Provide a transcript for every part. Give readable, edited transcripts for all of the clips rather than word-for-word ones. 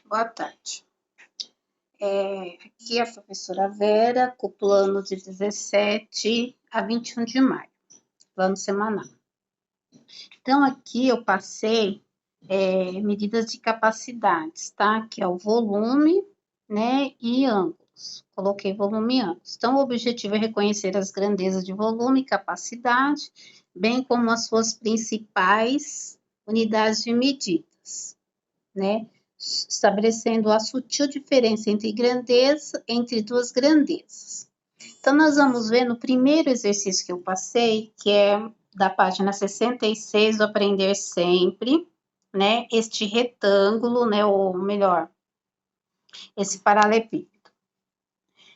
Boa tarde. Aqui é a professora Vera, com o plano de 17 a 21 de maio, plano semanal. Então, aqui eu passei medidas de capacidades, tá? Que é o volume, né, e ângulos. Coloquei volume e ângulos. Então, o objetivo é reconhecer as grandezas de volume e capacidade, bem como as suas principais unidades de medidas, né? Estabelecendo a sutil diferença entre duas grandezas. Então, nós vamos ver no primeiro exercício que eu passei, que é da página 66 do Aprender Sempre, né? Este retângulo, né? Ou melhor, esse paralelepípedo.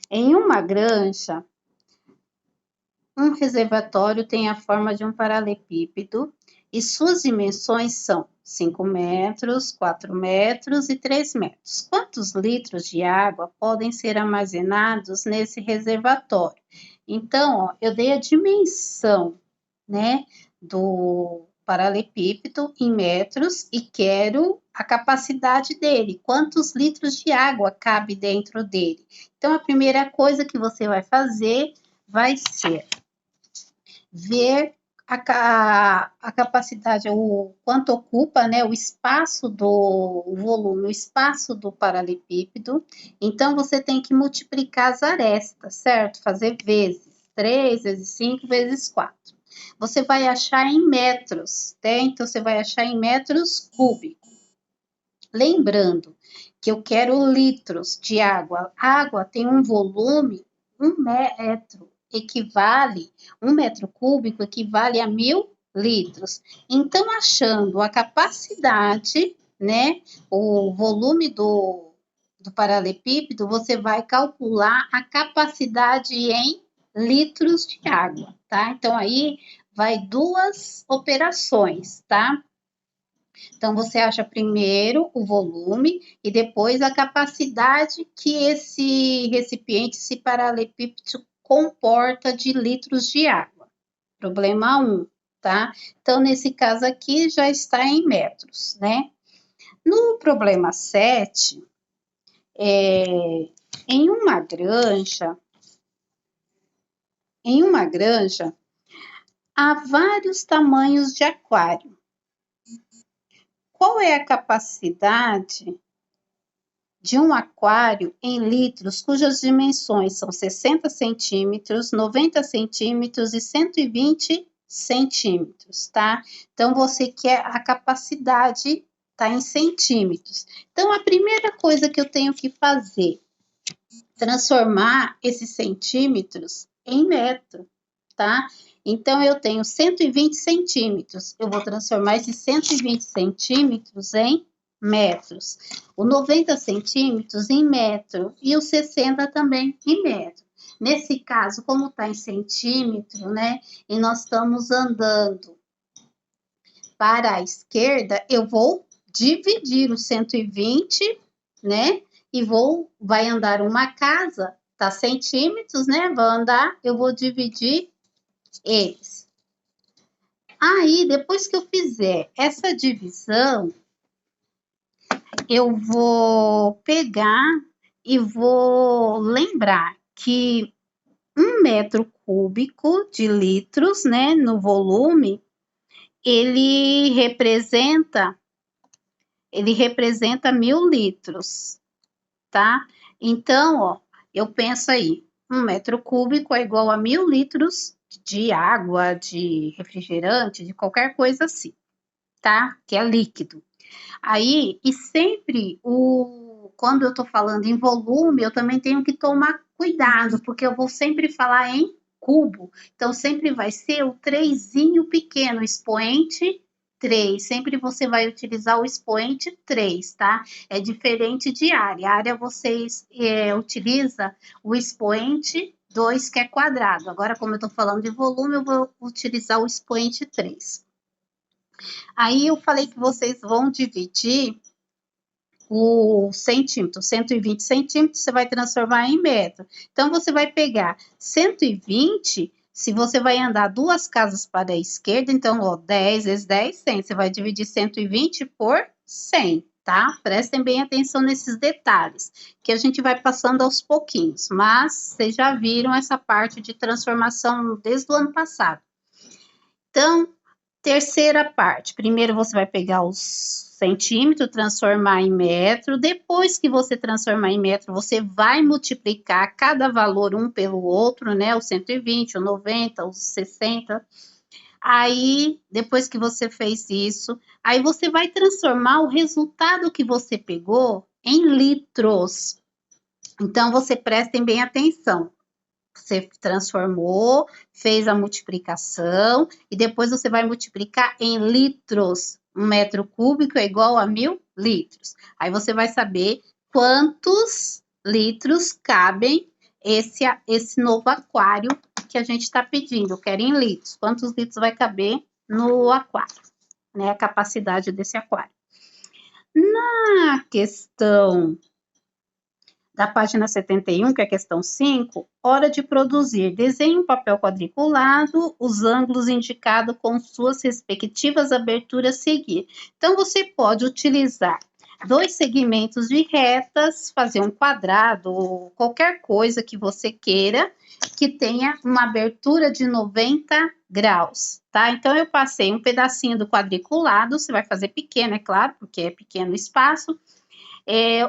Em uma granja, um reservatório tem a forma de um paralelepípedo e suas dimensões são 5 metros, 4 metros e 3 metros. Quantos litros de água podem ser armazenados nesse reservatório? Então, ó, eu dei a dimensão, né, do paralelepípedo em metros e quero a capacidade dele, quantos litros de água cabe dentro dele. Então, a primeira coisa que você vai fazer vai ser ver a capacidade, o quanto ocupa, né, o espaço do volume, o espaço do paralelepípedo. Então, você tem que multiplicar as arestas, certo? Fazer vezes 3, vezes 5, vezes 4. Você vai achar em metros, né? Então, você vai achar em metros cúbicos. Lembrando que eu quero litros de água. A água tem um volume, 1 metro equivale, 1 metro cúbico equivale a 1.000 litros. Então, achando a capacidade, né, o volume do paralelepípedo, você vai calcular a capacidade em litros de água, tá? Então, aí vai duas operações, tá? Então, você acha primeiro o volume e depois a capacidade que esse recipiente, esse paralelepípedo, comporta de litros de água. Problema 1, tá? Então, nesse caso aqui, já está em metros, né? No problema 7, em uma granja, há vários tamanhos de aquário. Qual é a capacidade de um aquário em litros, cujas dimensões são 60 centímetros, 90 centímetros e 120 centímetros, tá? Então, você quer a capacidade, tá, em centímetros. Então, a primeira coisa que eu tenho que fazer, transformar esses centímetros em metro, tá? Então, eu tenho 120 centímetros, eu vou transformar esses 120 centímetros em metros, o 90 centímetros em metro e o 60 também em metro. Nesse caso, como está em centímetro, né, e nós estamos andando para a esquerda, eu vou dividir o 120, né, e vai andar uma casa, tá centímetros, né, eu vou dividir eles. Aí, depois que eu fizer essa divisão, eu vou pegar e vou lembrar que 1 metro cúbico de litros, né, no volume, ele representa 1.000 litros, tá? Então, ó, eu penso aí, 1 metro cúbico é igual a 1.000 litros de água, de refrigerante, de qualquer coisa assim, tá? Que é líquido. Aí, e sempre quando eu tô falando em volume, eu também tenho que tomar cuidado, porque eu vou sempre falar em cubo. Então, sempre vai ser o 3zinho pequeno, expoente 3. Sempre você vai utilizar o expoente 3, tá? É diferente de área. A área vocês utiliza o expoente 2, que é quadrado. Agora, como eu tô falando de volume, eu vou utilizar o expoente 3. Aí eu falei que vocês vão dividir o centímetro, 120 centímetros, você vai transformar em metro. Então, você vai pegar 120, se você vai andar 2 casas para a esquerda, então, ó, 10 vezes 10, 100. Você vai dividir 120 por 100, tá? Prestem bem atenção nesses detalhes, que a gente vai passando aos pouquinhos, mas vocês já viram essa parte de transformação desde o ano passado. Então, terceira parte, primeiro você vai pegar os centímetros, transformar em metro, depois que você transformar em metro, você vai multiplicar cada valor um pelo outro, né? O 120, o 90, os 60. Aí, depois que você fez isso, aí você vai transformar o resultado que você pegou em litros. Então, você prestem bem atenção. Você transformou, fez a multiplicação e depois você vai multiplicar em litros. 1 metro cúbico é igual a 1000 litros. Aí você vai saber quantos litros cabem esse novo aquário que a gente está pedindo. Eu quero em litros. Quantos litros vai caber no aquário, né? A capacidade desse aquário. Na questão da página 71, que é a questão 5, hora de produzir. Desenhe um papel quadriculado, os ângulos indicados com suas respectivas aberturas a seguir. Então, você pode utilizar 2 segmentos de retas, fazer um quadrado, qualquer coisa que você queira, que tenha uma abertura de 90 graus, tá? Então, eu passei um pedacinho do quadriculado, você vai fazer pequeno, é claro, porque é pequeno o espaço,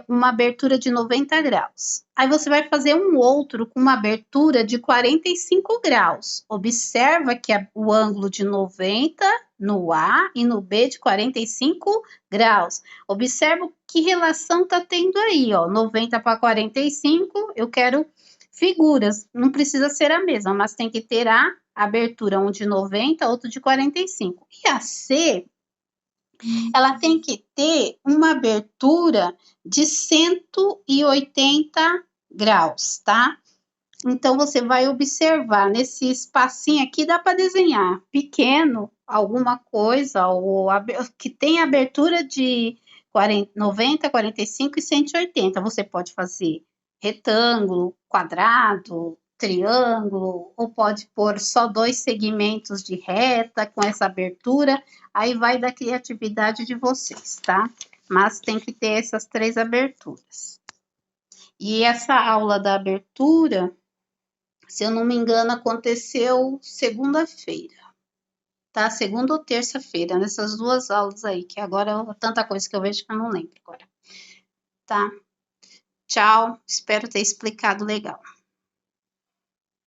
uma abertura de 90 graus. Aí você vai fazer um outro com uma abertura de 45 graus. Observa que o ângulo de 90 no A e no B de 45 graus. Observa que relação tá tendo aí, ó, 90 para 45, eu quero figuras, não precisa ser a mesma, mas tem que ter a abertura, um de 90, outro de 45. E a C, ela tem que ter uma abertura de 180 graus, tá? Então, você vai observar nesse espacinho aqui, dá para desenhar pequeno, alguma coisa, ou que tem abertura de 90, 45 e 180. Você pode fazer retângulo, quadrado, triângulo, ou pode pôr só 2 segmentos de reta com essa abertura, aí vai da criatividade de vocês, tá? Mas tem que ter essas 3 aberturas. E essa aula da abertura, se eu não me engano, aconteceu segunda-feira, tá? Segunda ou terça-feira, nessas 2 aulas aí, que agora é tanta coisa que eu vejo que eu não lembro agora, tá? Tchau, espero ter explicado legal.